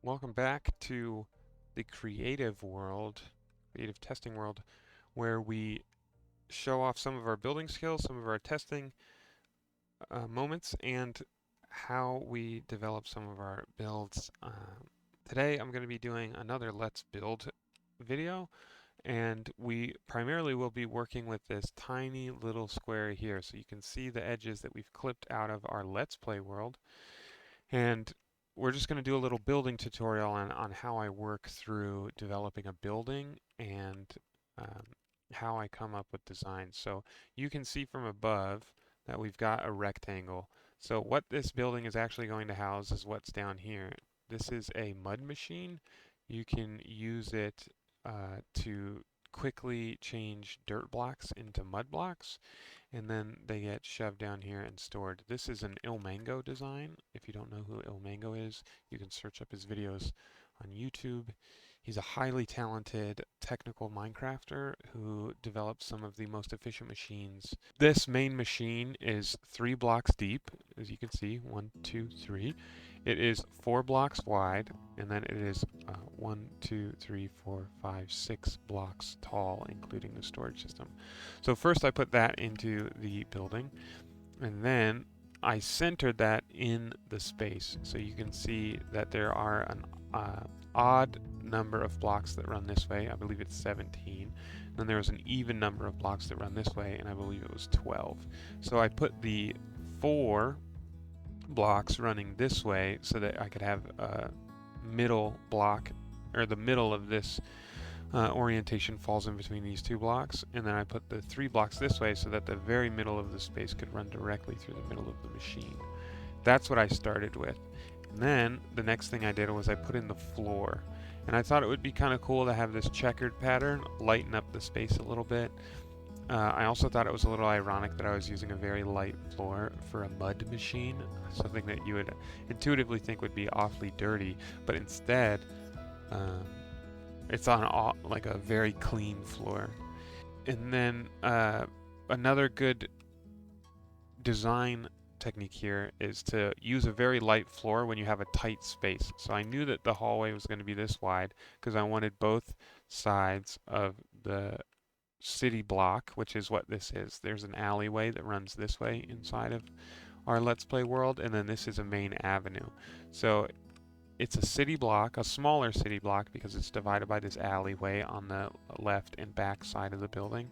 Welcome back to the creative world, creative testing world, where we show off some of our building skills, some of our testing moments, and how we develop some of our builds. Today I'm going to be doing another Let's Build video, and we primarily will be working with this tiny little square here. So you can see the edges that we've clipped out of our Let's Play world. And we're just going to do a little building tutorial on how I work through developing a building and um, how I come up with designs. So you can see from above that we've got a rectangle. So what this building is actually going to house is what's down here. This is a mud machine. You can use it to quickly change dirt blocks into mud blocks, and then they get shoved down here and stored. This is an Ilmango design. If you don't know who Ilmango is, you can search up his videos on YouTube. He's a highly talented technical Minecrafter who develops some of the most efficient machines. This main machine is 3 blocks deep, as you can see, 1, 2, 3. It is 4 blocks wide, and then it is 1, 2, 3, 4, 5, 6 blocks tall, including the storage system. So first I put that into the building, and then I centered that in the space. So you can see that there are an odd number of blocks that run this way. I believe it's 17. Then there was an even number of blocks that run this way, and I believe it was 12. So I put the 4 blocks running this way so that I could have a middle block, or the middle of this orientation falls in between these 2 blocks, and then I put the 3 blocks this way so that the very middle of the space could run directly through the middle of the machine. That's what I started with. And then the next thing I did was I put in the floor. And I thought it would be kind of cool to have this checkered pattern lighten up the space a little bit. I also thought it was a little ironic that I was using a very light floor for a mud machine, something that you would intuitively think would be awfully dirty, but instead um, it's on like a very clean floor. And then another good design technique here is to use a very light floor when you have a tight space. So I knew that the hallway was going to be this wide because I wanted both sides of the city block, which is what this is. There's an alleyway that runs this way inside of our Let's Play world, and then this is a main avenue. So it's a city block, a smaller city block, because it's divided by this alleyway on the left and back side of the building.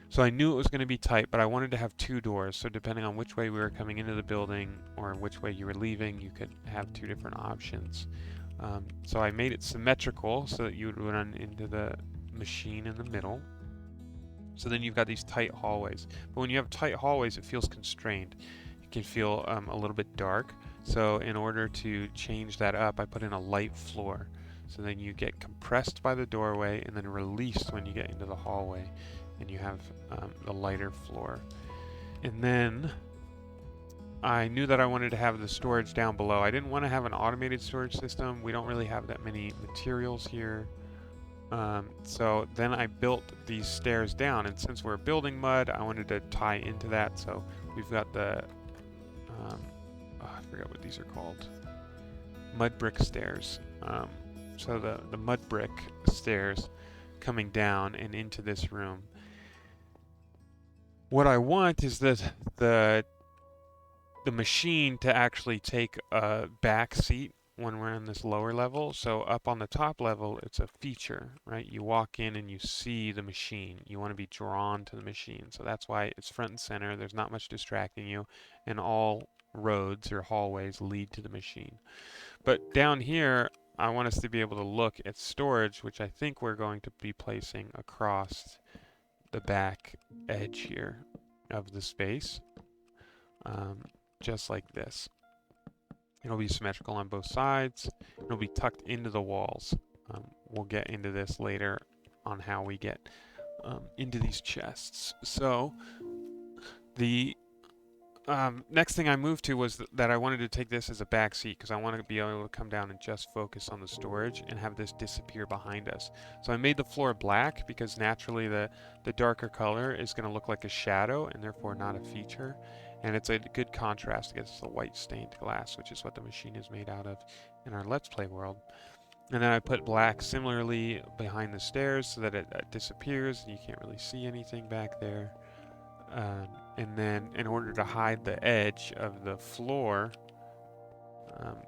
So I knew it was going to be tight, but I wanted to have 2 doors. So depending on which way we were coming into the building or which way you were leaving, you could have 2 different options. So I made it symmetrical so that you would run into the machine in the middle. So then you've got these tight hallways. But when you have tight hallways, it feels constrained. It can feel a little bit dark. So in order to change that up, I put in a light floor. So then you get compressed by the doorway and then released when you get into the hallway. And you have the lighter floor. And then I knew that I wanted to have the storage down below. I didn't want to have an automated storage system. We don't really have that many materials here. So then I built these stairs down, and since we're building mud, I wanted to tie into that. So we've got the, I forget what these are called, mud brick stairs. So the mud brick stairs coming down and into this room. What I want is that the machine to actually take a back seat when we're in this lower level. So up on the top level, it's a feature, right? You walk in and you see the machine. You want to be drawn to the machine. So that's why it's front and center. There's not much distracting you, and all roads or hallways lead to the machine. But down here, I want us to be able to look at storage, which I think we're going to be placing across the back edge here of the space, just like this. It'll be symmetrical on both sides. It'll be tucked into the walls. We'll get into this later on how we get into these chests. So the next thing I moved to was that I wanted to take this as a back seat because I wanted to be able to come down and just focus on the storage and have this disappear behind us. So I made the floor black because naturally the darker color is going to look like a shadow and therefore not a feature. And it's a good contrast against the white stained glass, which is what the machine is made out of. in our Let's Play world. And then I put black similarly behind the stairs so that it disappears and you can't really see anything back there. And then in order to hide the edge of the floor,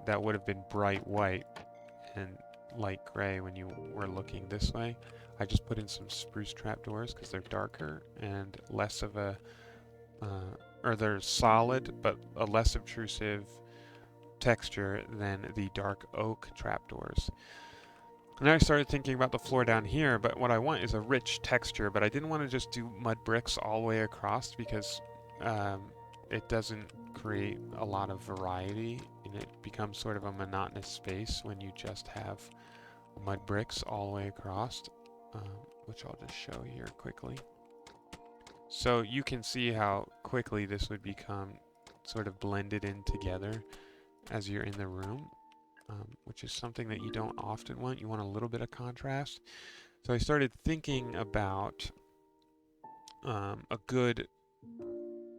that would have been bright white and light gray when you were looking this way, I just put in some spruce trapdoors because they're darker and less of a, or they're solid but a less obtrusive texture than the dark oak trapdoors. And then I started thinking about the floor down here, but what I want is a rich texture, but I didn't want to just do mud bricks all the way across because it doesn't create a lot of variety and it becomes sort of a monotonous space when you just have mud bricks all the way across, which I'll just show here quickly. So you can see how quickly this would become sort of blended in together as you're in the room. Which is something that you don't often want. You want a little bit of contrast. So I started thinking about a good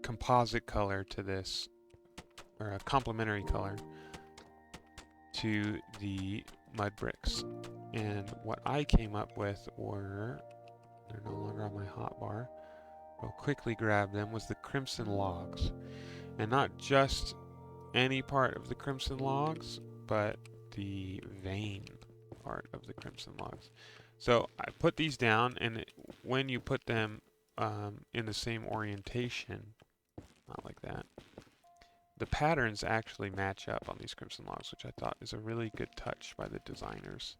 composite color to this, or a complementary color to the mud bricks. And what I came up with were, they're no longer on my hotbar, I'll quickly grab them, was the crimson logs. And not just any part of the crimson logs, but the vein part of the crimson logs. So I put these down, and when you put them in the same orientation, not like that, the patterns actually match up on these crimson logs, which I thought is a really good touch by the designers.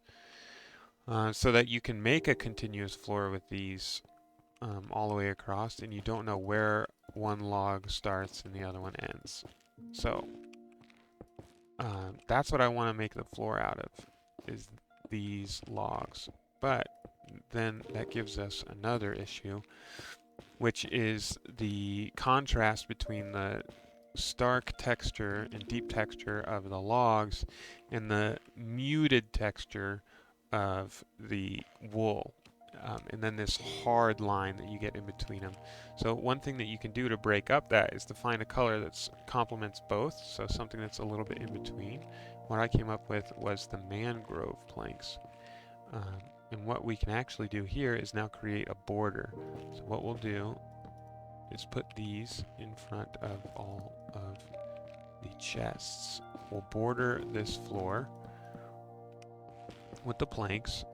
So that you can make a continuous floor with these all the way across, and you don't know where one log starts and the other one ends. So that's what I want to make the floor out of, is these logs. But then that gives us another issue, which is the contrast between the stark texture and deep texture of the logs and the muted texture of the wool. And then this hard line that you get in between them. So one thing that you can do to break up that is to find a color that complements both, so something that's a little bit in between. What I came up with was the mangrove planks. And what we can actually do here is now create a border. So what we'll do is put these in front of all of the chests. We'll border this floor with the planks.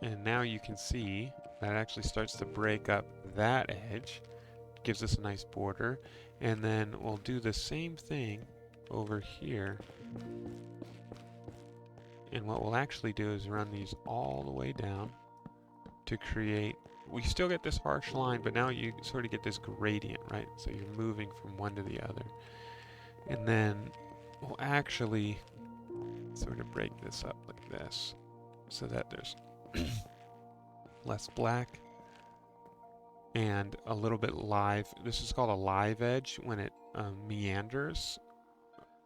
And now you can see that it actually starts to break up that edge, gives us a nice border, and then we'll do the same thing over here. And what we'll actually do is run these all the way down to create, we still get this harsh line, but now you sort of get this gradient, right? So you're moving from one to the other. And then we'll actually sort of break this up like this, so that there's less black and a little bit live. This is called a live edge when it meanders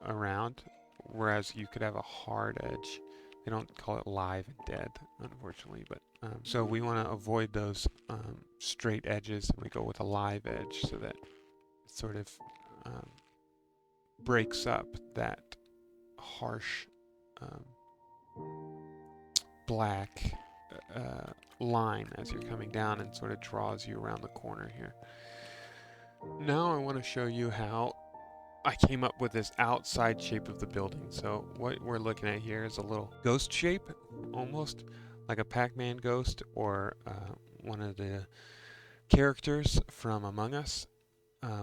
around, whereas you could have a hard edge. They don't call it live and dead, unfortunately, but so we want to avoid those straight edges, and we go with a live edge so that it sort of breaks up that harsh black line as you're coming down and sort of draws you around the corner here. Now I want to show you how I came up with this outside shape of the building. So what we're looking at here is a little ghost shape, almost like a Pac-Man ghost, or one of the characters from Among Us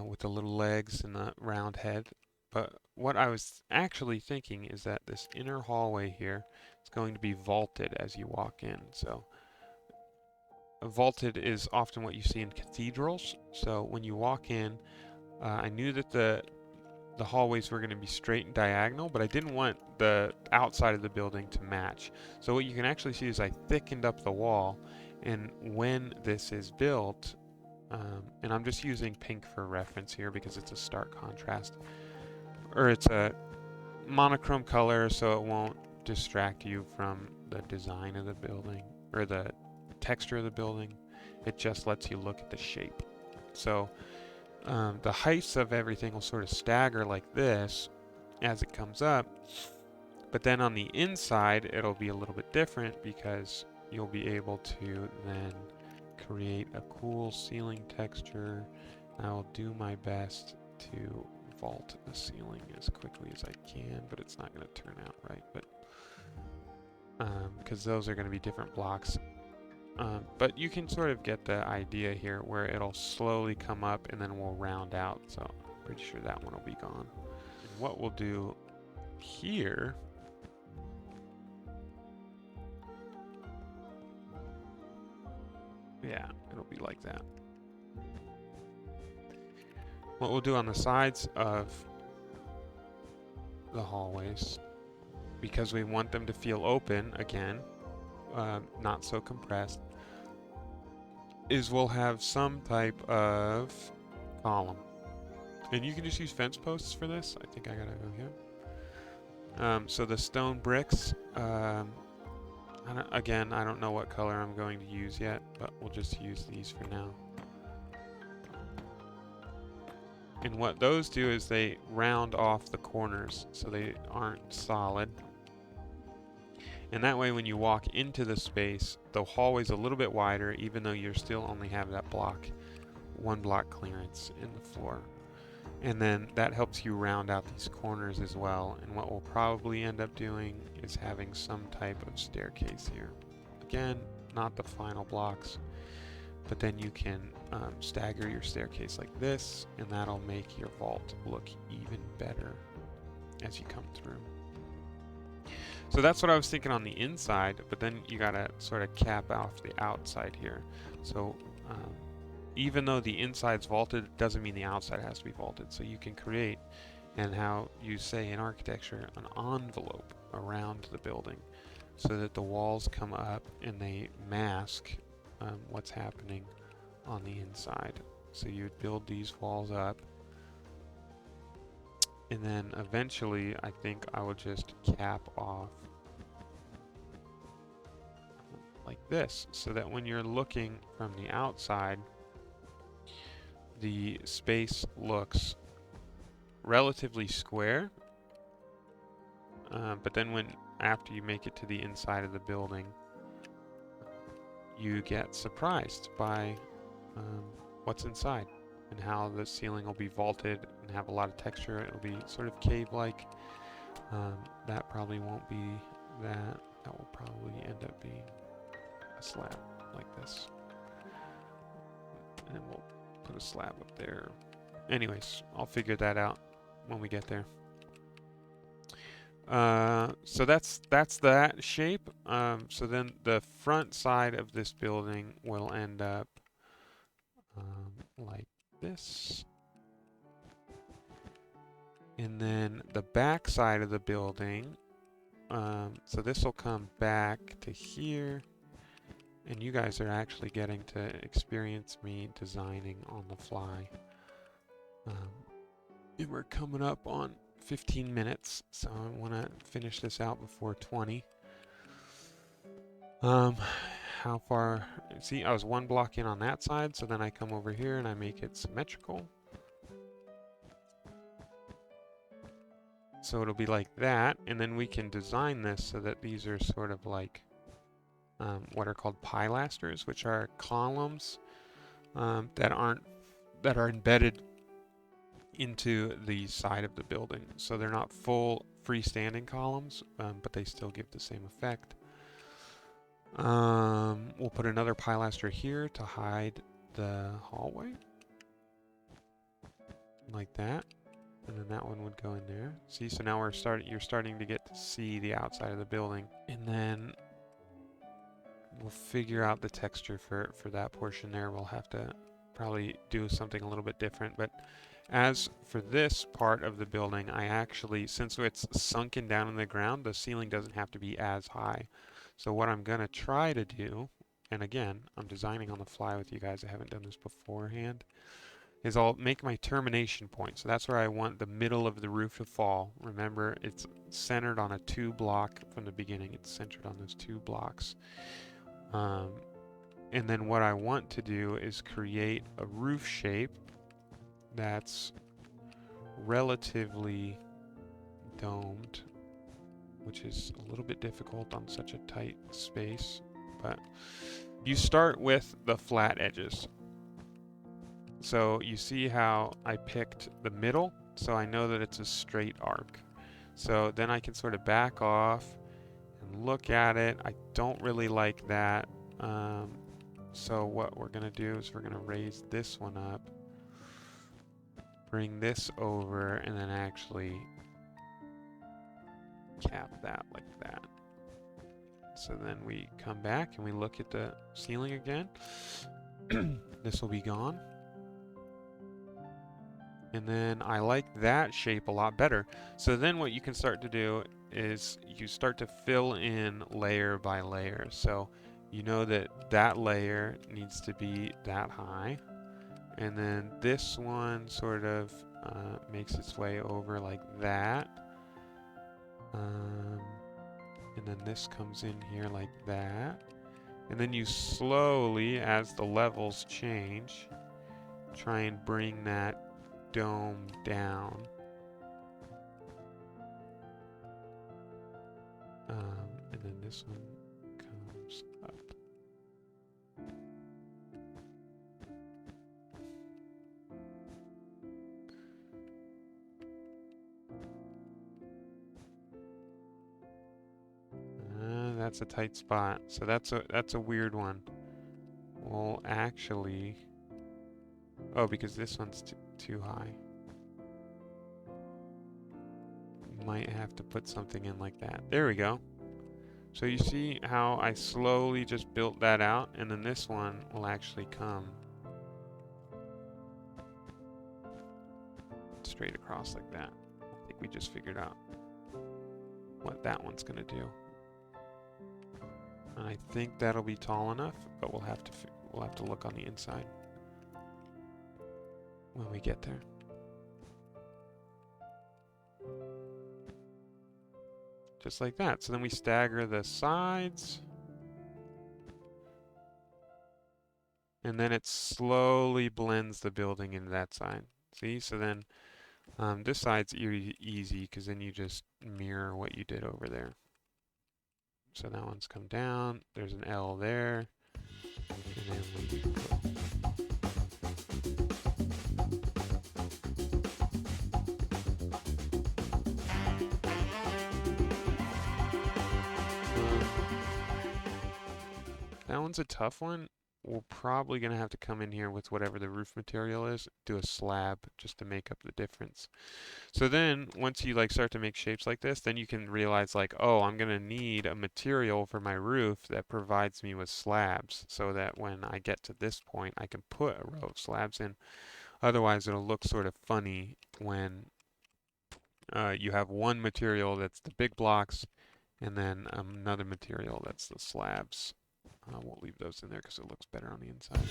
with the little legs and the round head. But what I was actually thinking is that this inner hallway here is going to be vaulted as you walk in. So vaulted is often what you see in cathedrals. So when you walk in, I knew that the hallways were going to be straight and diagonal, but I didn't want the outside of the building to match. So what you can actually see is I thickened up the wall, and when this is built, and I'm just using pink for reference here because it's a stark contrast, or it's a monochrome color, so it won't distract you from the design of the building or the texture of the building. It just lets you look at the shape. So the heights of everything will sort of stagger like this, as it comes up. But then on the inside, it'll be a little bit different because you'll be able to then create a cool ceiling texture. I will do my best to vault the ceiling as quickly as I can, but it's not going to turn out right. But because those are going to be different blocks. But you can sort of get the idea here where it'll slowly come up and then we'll round out. So I'm pretty sure that one will be gone. And what we'll do here, yeah, it'll be like that. What we'll do on the sides of the hallways, because we want them to feel open again, not so compressed, is we'll have some type of column. And you can just use fence posts for this. I think I gotta go here. So the stone bricks, again, I don't know what color I'm going to use yet, but we'll just use these for now. And what those do is they round off the corners so they aren't solid. And that way when you walk into the space, the hallway's a little bit wider even though you still only have that one block clearance in the floor. And then that helps you round out these corners as well. And what we'll probably end up doing is having some type of staircase here. Again, not the final blocks, but then you can stagger your staircase like this, and that'll make your vault look even better as you come through. So that's what I was thinking on the inside, but then you gotta sort of cap off the outside here. So even though the inside's vaulted, it doesn't mean the outside has to be vaulted. So you can create, and how you say in architecture, an envelope around the building so that the walls come up and they mask what's happening on the inside. So you would build these walls up, and then eventually I think I will just cap off like this, so that when you're looking from the outside, the space looks relatively square, but then after you make it to the inside of the building, you get surprised by what's inside and how the ceiling will be vaulted and have a lot of texture. It'll be sort of cave-like. That probably won't be that. That will probably end up being a slab like this. And we'll put a slab up there. Anyways, I'll figure that out when we get there. So that's that shape. So then the front side of this building will end up like this. And then the back side of the building, so this will come back to here. And you guys are actually getting to experience me designing on the fly. And we're coming up on 15 minutes, so I want to finish this out before 20. How far? See, I was one block in on that side, so then I come over here and I make it symmetrical. So it'll be like that, and then we can design this so that these are sort of like what are called pilasters, which are columns that are embedded into the side of the building. So they're not full freestanding columns, but they still give the same effect. We'll put another pilaster here to hide the hallway, like that, and then that one would go in there. See, so now you're starting to get to see the outside of the building, and then we'll figure out the texture for that portion there. We'll have to probably do something a little bit different, but as for this part of the building, I actually, since it's sunken down in the ground, the ceiling doesn't have to be as high. So what I'm going to try to do, and again, I'm designing on the fly with you guys, I haven't done this beforehand, is I'll make my termination point. So that's where I want the middle of the roof to fall. Remember, it's centered on a 2 block from the beginning. It's centered on those 2 blocks. And then what I want to do is create a roof shape that's relatively domed, which is a little bit difficult on such a tight space, but you start with the flat edges. So you see how I picked the middle, so I know that it's a straight arc. So then I can sort of back off and look at it. I don't really like that. So what we're going to do is we're going to raise this one up, bring this over, and then actually cap that like that. So then we come back and we look at the ceiling again. This will be gone. And then I like that shape a lot better. So then what you can start to do is you start to fill in layer by layer. So you know that that layer needs to be that high. And then this one sort of makes its way over like that. And then this comes in here like that. And then you slowly, as the levels change, try and bring that dome down. And then this one comes up. That's a tight spot. So that's a weird one. Well, actually, oh, because this one's too high. Might have to put something in like that. There we go. So you see how I slowly just built that out, and then this one will actually come straight across like that. I think we just figured out what that one's gonna do. And I think that'll be tall enough, but we'll have to look on the inside when we get there. Just like that. So then we stagger the sides. And then it slowly blends the building into that side. See? So then this side's easy because then you just mirror what you did over there. So that one's come down. There's an L there. And then we that one's a tough one. We're probably going to have to come in here with whatever the roof material is, do a slab just to make up the difference. So then once you like start to make shapes like this, then you can realize like, oh, I'm going to need a material for my roof that provides me with slabs so that when I get to this point, I can put a row of slabs in. Otherwise, it'll look sort of funny when you have one material that's the big blocks and then another material that's the slabs. We'll leave those in there because it looks better on the inside.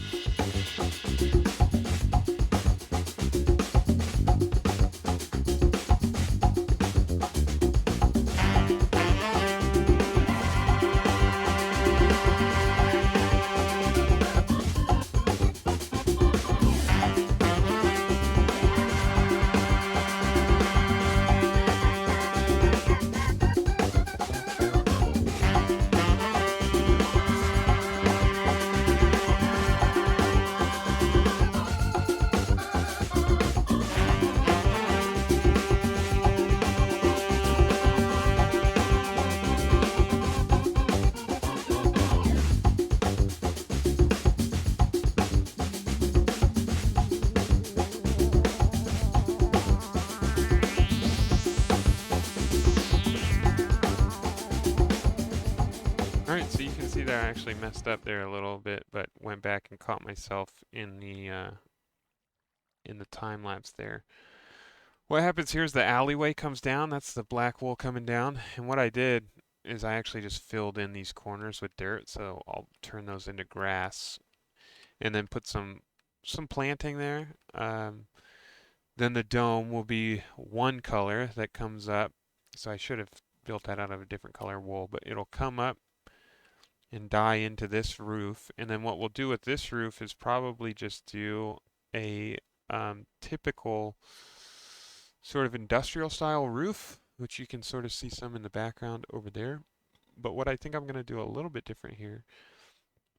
Alright, so you can see that I actually messed up there a little bit, but went back and caught myself in the time lapse there. What happens here is the alleyway comes down, that's the black wool coming down, and what I did is I actually just filled in these corners with dirt, so I'll turn those into grass and then put some planting there. Then the dome will be one color that comes up, so I should have built that out of a different color wool, but it'll come up and dye into this roof. And then what we'll do with this roof is probably just do a typical sort of industrial style roof which you can sort of see some in the background over there. But what I think I'm going to do a little bit different here,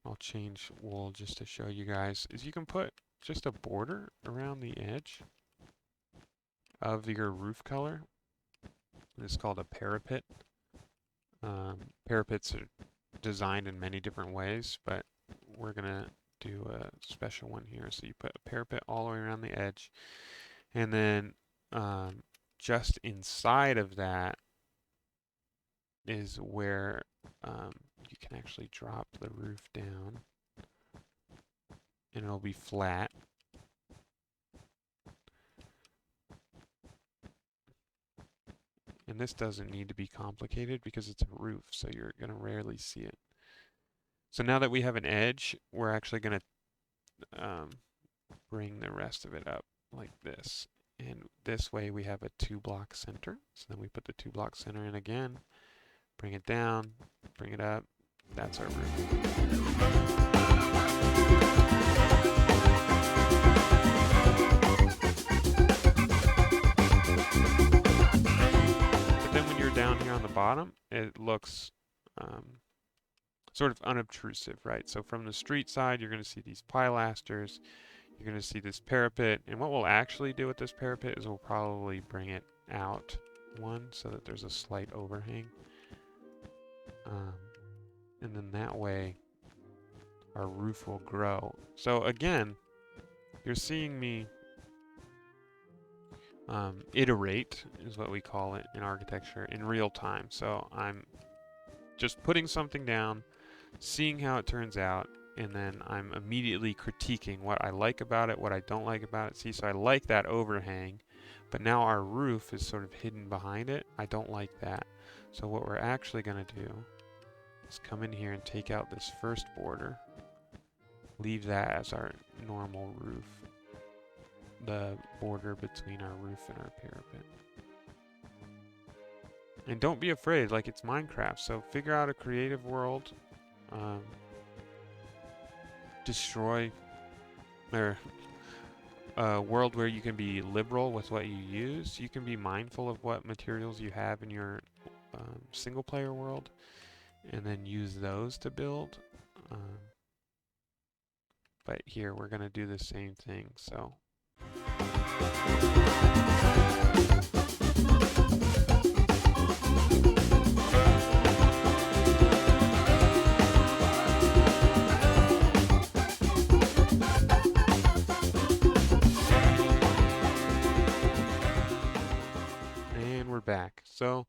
I'll change wool just to show you guys, is you can put just a border around the edge of your roof color. It's called a parapet. Parapets are designed in many different ways, but we're going to do a special one here. So you put a parapet all the way around the edge, and then just inside of that is where you can actually drop the roof down, and it'll be flat. And this doesn't need to be complicated because it's a roof, so you're going to rarely see it. So now that we have an edge, we're actually going to bring the rest of it up like this. And this way we have a 2-block center. So then we put the 2-block center in again, bring it down, bring it up. That's our roof. Down here on the bottom, it looks sort of unobtrusive, right? So from the street side, you're going to see these pilasters, you're going to see this parapet, and what we'll actually do with this parapet is we'll probably bring it out one so that there's a slight overhang. And then that way, our roof will grow. So again, you're seeing me iterate is what we call it in architecture in real time. So I'm just putting something down, seeing how it turns out, and then I'm immediately critiquing what I like about it, what I don't like about it. See, so I like that overhang, but now our roof is sort of hidden behind it. I don't like that. So what we're actually going to do is come in here and take out this first border, leave that as our normal roof, the border between our roof and our parapet. And don't be afraid, like it's Minecraft, so figure out a creative world, destroy, or a world where you can be liberal with what you use. You can be mindful of what materials you have in your single player world, and then use those to build. But here we're going to do the same thing, so and we're back. So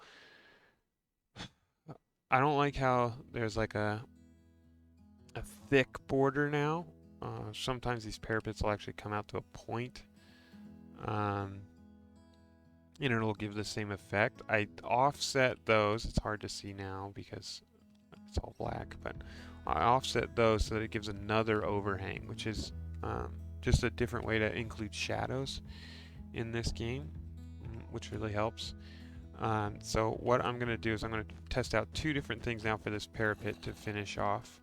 I don't like how there's like a thick border now. Sometimes these parapets will actually come out to a point, and it'll give the same effect. I offset those. It's hard to see now because it's all black, but I offset those so that it gives another overhang, which is just a different way to include shadows in this game, which really helps. So what I'm going to do is I'm going to test out 2 different things now for this parapet to finish off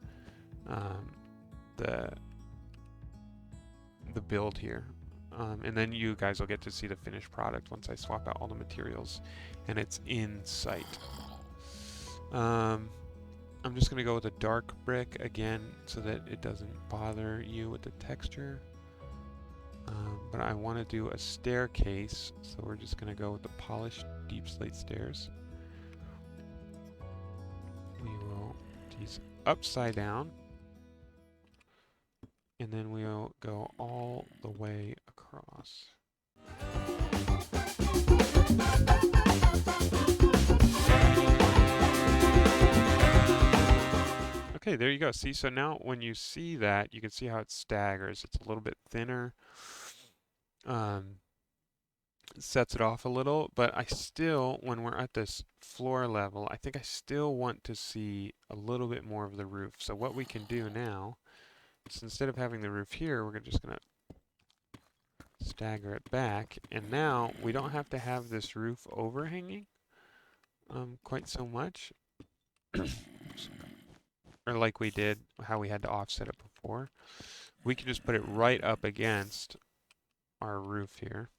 the build here. And then you guys will get to see the finished product once I swap out all the materials and it's in sight. I'm just going to go with a dark brick again so that it doesn't bother you with the texture. But I want to do a staircase, so we're just going to go with the polished deep slate stairs. We will do these upside down, and then we'll go all the way across. Okay, there you go. See, so now when you see that, you can see how it staggers. It's a little bit thinner. Sets it off a little, but I still, when we're at this floor level, I think I still want to see a little bit more of the roof. So what we can do now is instead of having the roof here, we're just going to stagger it back. And now we don't have to have this roof overhanging quite so much. Or like we did, how we had to offset it before. We can just put it right up against our roof here.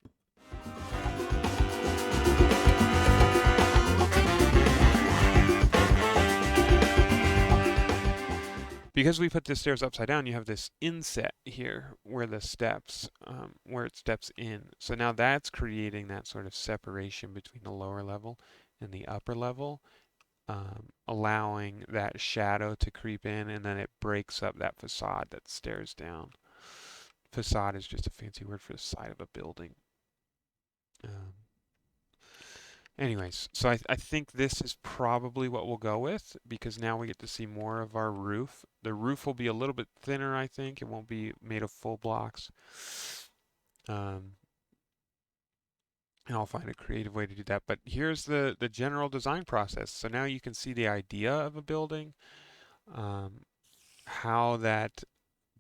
because we put the stairs upside down, you have this inset here where the steps, where it steps in. So now that's creating that sort of separation between the lower level and the upper level, allowing that shadow to creep in, and then it breaks up that facade that stares down. Facade is just a fancy word for the side of a building. Anyways, so I think this is probably what we'll go with, because now we get to see more of our roof. The roof will be a little bit thinner, I think. It won't be made of full blocks. And I'll find a creative way to do that. But here's the general design process. So now you can see the idea of a building, how that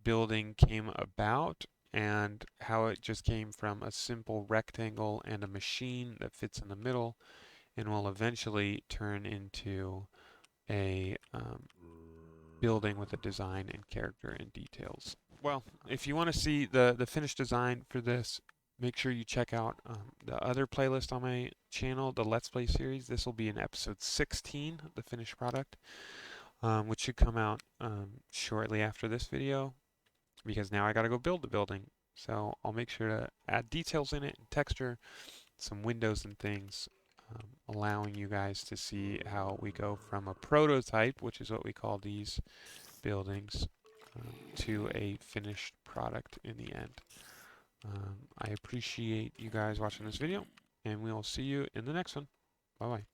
building came about, and how it just came from a simple rectangle and a machine that fits in the middle, and will eventually turn into a building with a design and character and details. Well, if you want to see the finished design for this, make sure you check out the other playlist on my channel, the Let's Play series. This will be in episode 16, the finished product, which should come out shortly after this video, because now I got to go build the building. So I'll make sure to add details in it, and texture, some windows and things, allowing you guys to see how we go from a prototype, which is what we call these buildings, to a finished product in the end. I appreciate you guys watching this video, and we will see you in the next one. Bye-bye.